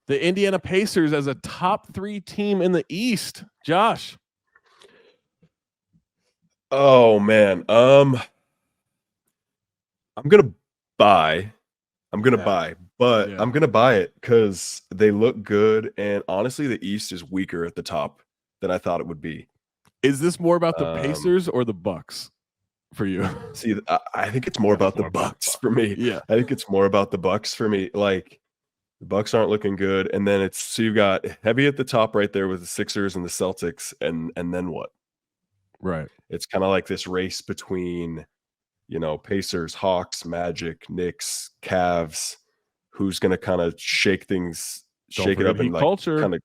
the Indiana Pacers as a top 3 team in the East. Josh. Oh man. I'm gonna buy. But I'm gonna buy it because they look good, and honestly, the East is weaker at the top than I thought it would be. Is this more about the Pacers or the Bucks for you? See, I think it's more about the Bucks for me. Yeah, I think it's more about the Bucks for me. Like, the Bucks aren't looking good, and then so you got heavy at the top right there with the Sixers and the Celtics, and then what? Right. It's kind of like this race between, Pacers, Hawks, Magic, Knicks, Cavs. Who's going to kind of shake it up and like culture. kind of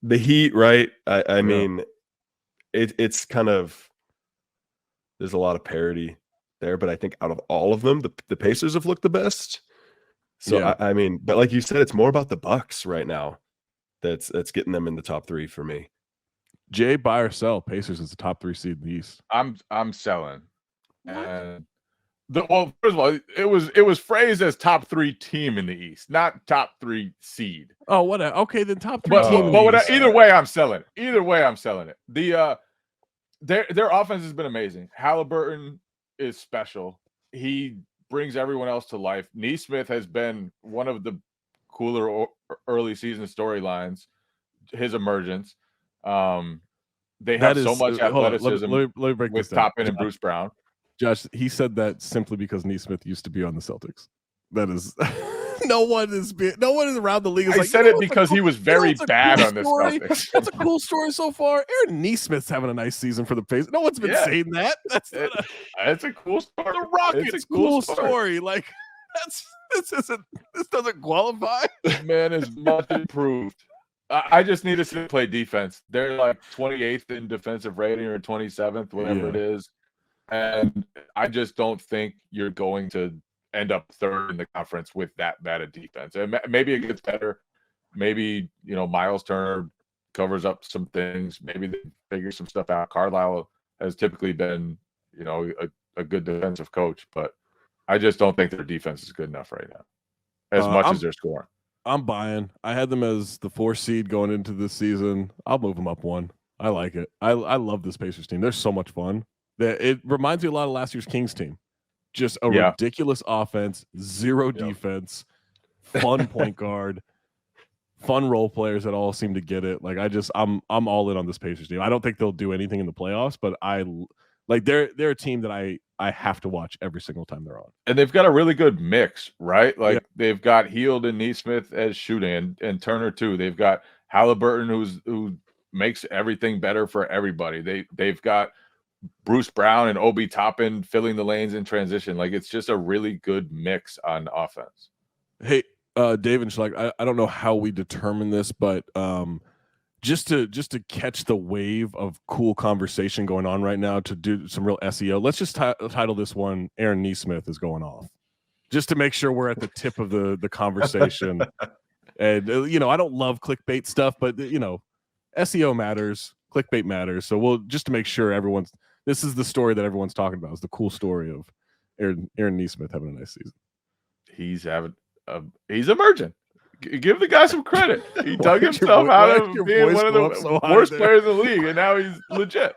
the Heat, right? I mean, it's kind of, there's a lot of parity there, but I think out of all of them, the Pacers have looked the best. So I mean, but like you said, it's more about the Bucks right now. That's getting them in the top 3 for me. Jay, buy or sell? Pacers is the top 3 seed in the East. I'm selling. And well, first of all, it was phrased as top 3 team in the East, not top 3 seed. Oh, what? Okay, then top 3 team. But either way, I'm selling it. Either way, I'm selling it. Their offense has been amazing. Halliburton is special. He brings everyone else to life. Nesmith has been one of the cooler early season storylines. His emergence. They have so much athleticism let me break with this down. Toppin and Bruce Brown. Josh, he said that simply because Nesmith used to be on the Celtics. That is no one is around the league. I said it because he was very bad on this Celtics. That's a cool story so far. Aaron Nesmith's having a nice season for the Pacers. No one's been saying that. It's a cool story. The Rockets, cool story. Like this doesn't qualify. This man is much improved. I just need to see him play defense. They're like 28th in defensive rating or 27th, whatever it is. And I just don't think you're going to end up 3rd in the conference with that bad a defense. And maybe it gets better. Maybe, Miles Turner covers up some things. Maybe they figure some stuff out. Carlisle has typically been, a good defensive coach, but I just don't think their defense is good enough right now as much as they're scoring. I'm buying. I had them as the 4 seed going into this season. I'll move them up 1. I like it. I love this Pacers team. They're so much fun. It reminds me a lot of last year's Kings team. Just a ridiculous offense, 0 defense, fun point guard, fun role players that all seem to get it. Like I'm all in on this Pacers team. I don't think they'll do anything in the playoffs, but they're a team that I have to watch every single time they're on. And they've got a really good mix, right? Like they've got Hield and Nesmith as shooting, and Turner too. They've got Halliburton who makes everything better for everybody. They've got Bruce Brown and Obi Toppin filling the lanes in transition. Like, it's just a really good mix on offense. Hey, David Schleck, I don't know how we determine this, but just to catch the wave of cool conversation going on right now, to do some real SEO, let's just title this one Aaron Nesmith is going off, just to make sure we're at the tip of the conversation. And I don't love clickbait stuff, but SEO matters, clickbait matters. So we'll just to make sure this is the story that everyone's talking about, is the cool story of Aaron Nesmith having a nice season. He's emerging. Give the guy some credit. He dug himself out of being one of the worst players in the league, and now he's legit.